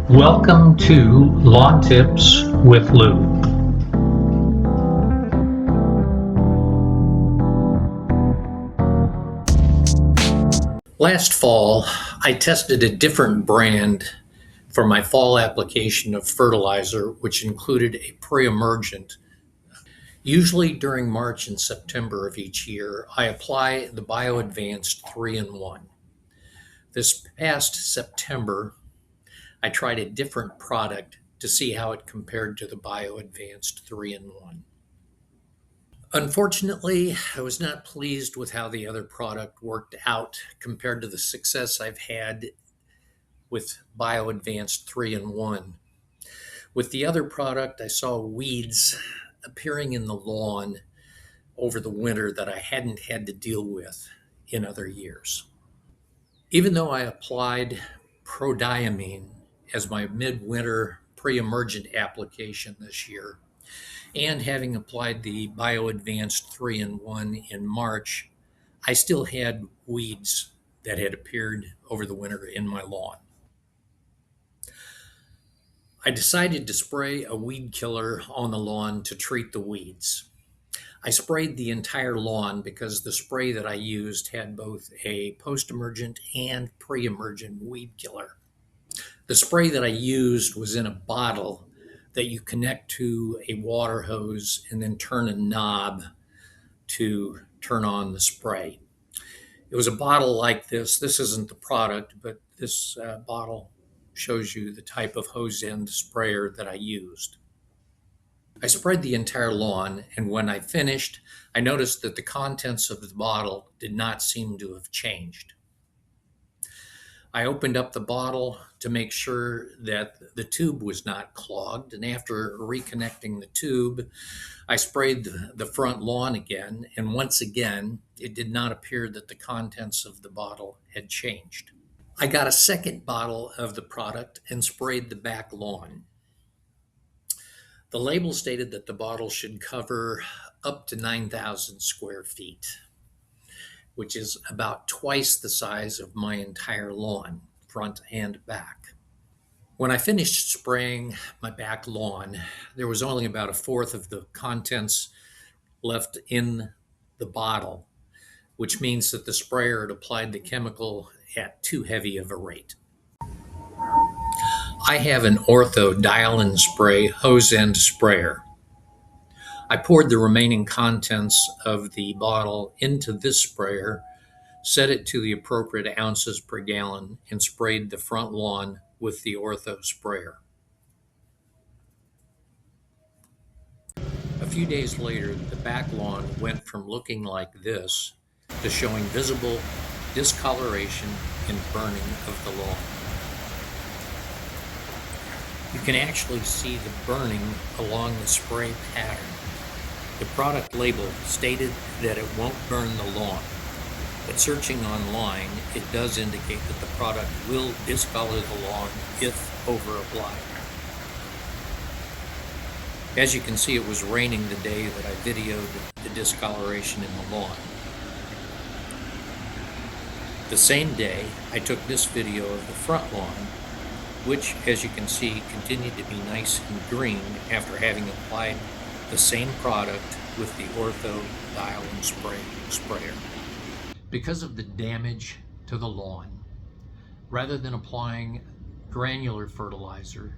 Welcome to Lawn Tips with Lou. Last fall, I tested a different brand for my fall application of fertilizer, which included a pre-emergent. Usually during March and September of each year, I apply the BioAdvanced 3-in-1. This past September, I tried a different product to see how it compared to the BioAdvanced 3-in-1. Unfortunately, I was not pleased with how the other product worked out compared to the success I've had with BioAdvanced 3-in-1. With the other product, I saw weeds appearing in the lawn over the winter that I hadn't had to deal with in other years. Even though I applied prodiamine as my midwinter pre-emergent application this year, and having applied the BioAdvanced 3-in-1 in March, I still had weeds that had appeared over the winter in my lawn. I decided to spray a weed killer on the lawn to treat the weeds. I sprayed the entire lawn because the spray that I used had both a post-emergent and pre-emergent weed killer. The spray that I used was in a bottle that you connect to a water hose and then turn a knob to turn on the spray. It was a bottle like this. This isn't the product, but this bottle shows you the type of hose end sprayer that I used. I sprayed the entire lawn, and when I finished, I noticed that the contents of the bottle did not seem to have changed. I opened up the bottle to make sure that the tube was not clogged, and after reconnecting the tube, I sprayed the front lawn again, and once again, it did not appear that the contents of the bottle had changed. I got a second bottle of the product and sprayed the back lawn. The label stated that the bottle should cover up to 9,000 square feet, which is about twice the size of my entire lawn, front and back. When I finished spraying my back lawn, there was only about a fourth of the contents left in the bottle, which means that the sprayer had applied the chemical at too heavy of a rate. I have an Ortho dial-in spray hose end sprayer. I poured the remaining contents of the bottle into this sprayer, set it to the appropriate ounces per gallon, and sprayed the front lawn with the Ortho sprayer. A few days later, the back lawn went from looking like this to showing visible discoloration and burning of the lawn. You can actually see the burning along the spray pattern. The product label stated that it won't burn the lawn, but searching online, it does indicate that the product will discolor the lawn if over-applied. As you can see, it was raining the day that I videoed the discoloration in the lawn. The same day, I took this video of the front lawn, which, as you can see, continued to be nice and green after having applied the same product with the Ortho dial-in sprayer. Because of the damage to the lawn, rather than applying granular fertilizer,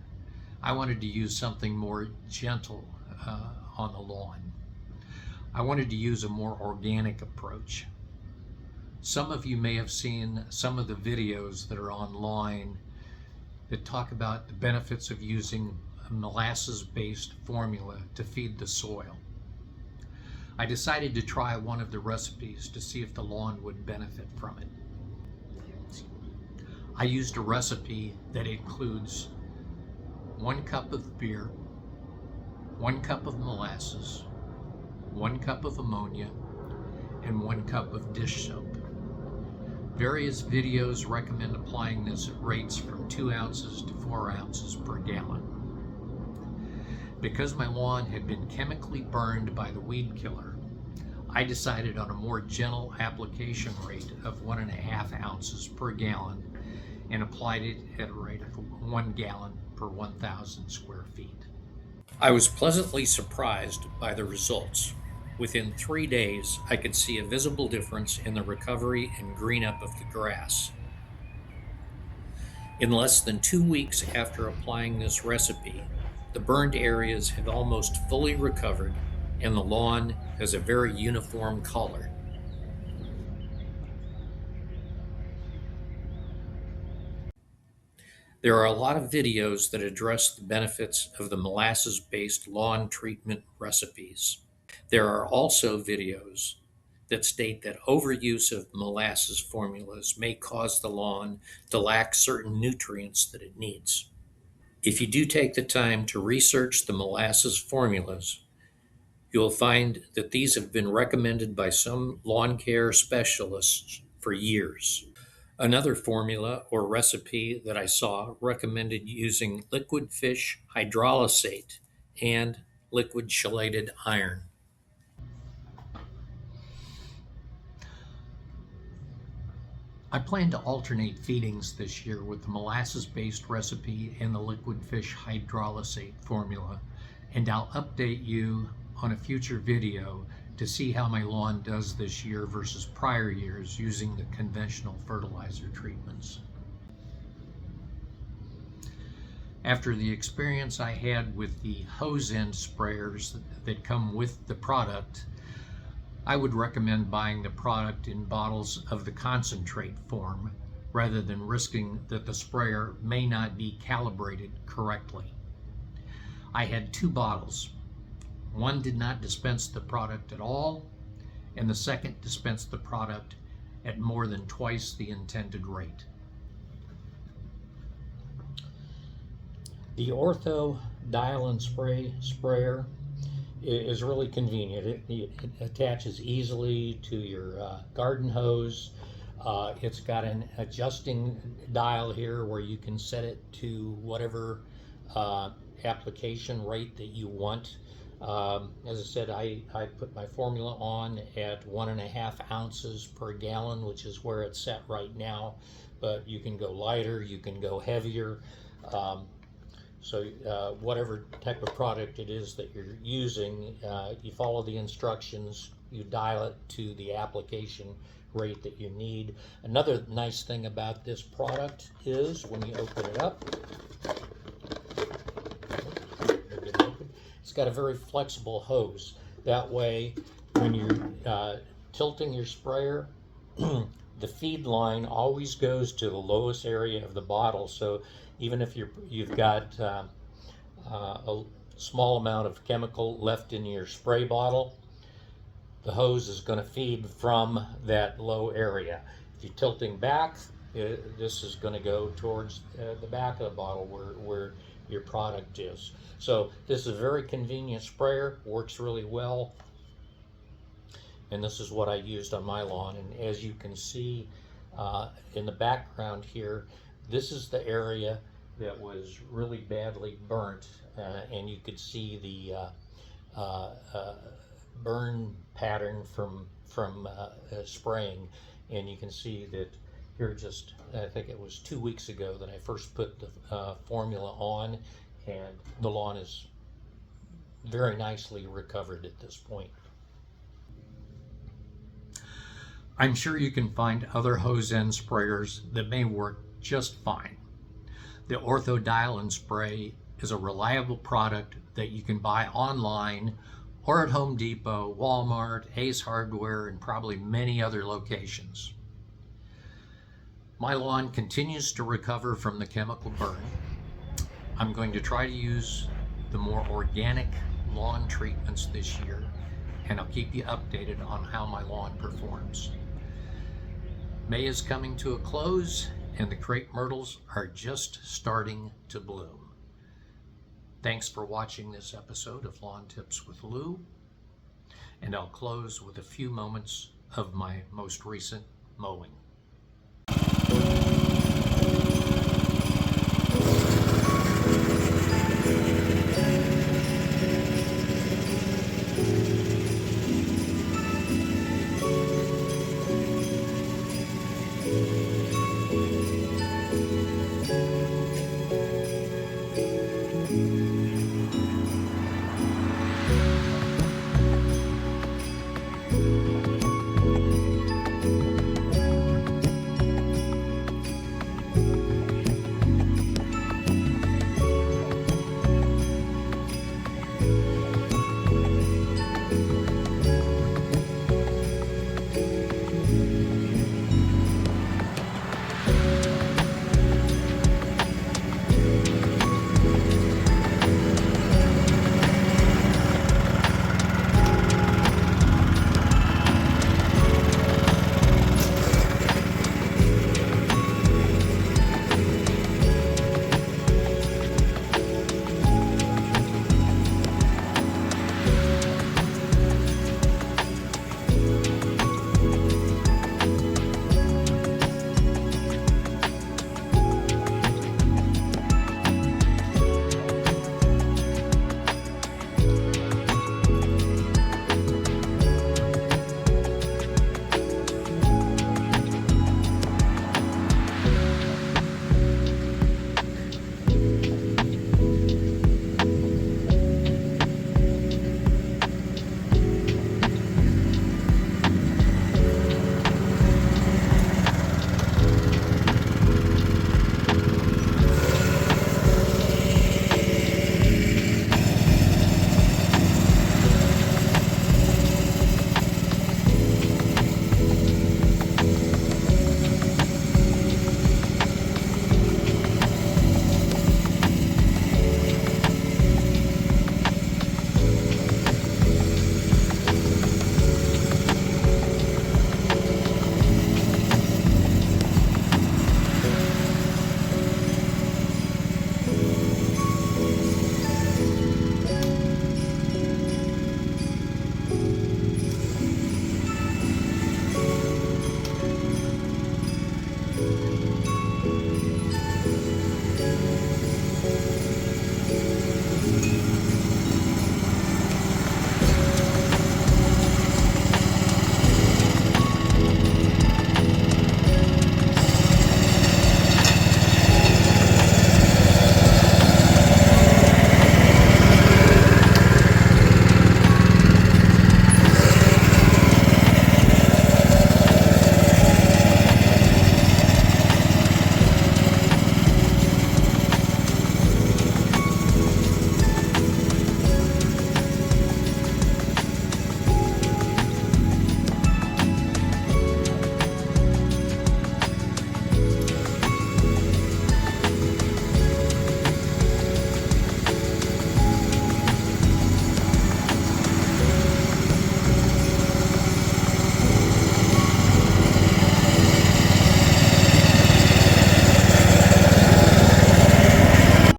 I wanted to use something more gentle on the lawn. I wanted to use a more organic approach. Some of you may have seen some of the videos that are online that talk about the benefits of using a molasses-based formula to feed the soil. I decided to try one of the recipes to see if the lawn would benefit from it. I used a recipe that includes 1 cup of beer, 1 cup of molasses, 1 cup of ammonia, and 1 cup of dish soap. Various videos recommend applying this at rates from 2 ounces to 4 ounces per gallon. Because my lawn had been chemically burned by the weed killer, I decided on a more gentle application rate of 1.5 ounces per gallon and applied it at a rate of 1 gallon per 1,000 square feet. I was pleasantly surprised by the results. Within 3 days, I could see a visible difference in the recovery and green up of the grass. In less than 2 weeks after applying this recipe, the burned areas have almost fully recovered and the lawn has a very uniform color. There are a lot of videos that address the benefits of the molasses-based lawn treatment recipes. There are also videos that state that overuse of molasses formulas may cause the lawn to lack certain nutrients that it needs. If you do take the time to research the molasses formulas, you'll find that these have been recommended by some lawn care specialists for years. Another formula or recipe that I saw recommended using liquid fish hydrolysate and liquid chelated iron. I plan to alternate feedings this year with the molasses-based recipe and the liquid fish hydrolysate formula, and I'll update you on a future video to see how my lawn does this year versus prior years using the conventional fertilizer treatments. After the experience I had with the hose end sprayers that come with the product, I would recommend buying the product in bottles of the concentrate form rather than risking that the sprayer may not be calibrated correctly. I had 2 bottles. One did not dispense the product at all, and the second dispensed the product at more than twice the intended rate. The Ortho Dial and Spray sprayer is really convenient. It attaches easily to your garden hose. It's got an adjusting dial here where you can set it to whatever application rate that you want. As I said, I put my formula on at 1.5 ounces per gallon, which is where it's set right now, but you can go lighter, you can go heavier. So whatever type of product it is that you're using, you follow the instructions, you dial it to the application rate that you need. Another nice thing about this product is when you open it up, it's got a very flexible hose. That way, when you're tilting your sprayer, the feed line always goes to the lowest area of the bottle. So even if you've got a small amount of chemical left in your spray bottle, the hose is going to feed from that low area. If you're tilting back, this is going to go towards the back of the bottle where your product is. So this is a very convenient sprayer, works really well, and this is what I used on my lawn. And as you can see in the background here, this is the area that was really badly burnt, and you could see the burn pattern from spraying. And you can see that here just, I think it was 2 weeks ago that I first put the formula on, and the lawn is very nicely recovered at this point. I'm sure you can find other hose end sprayers that may work just fine. The Ortho Dial and Spray is a reliable product that you can buy online or at Home Depot, Walmart, Ace Hardware, and probably many other locations. My lawn continues to recover from the chemical burn. I'm going to try to use the more organic lawn treatments this year, and I'll keep you updated on how my lawn performs. May is coming to a close, and the crepe myrtles are just starting to bloom. Thanks for watching this episode of Lawn Tips with Lou, and I'll close with a few moments of my most recent mowing.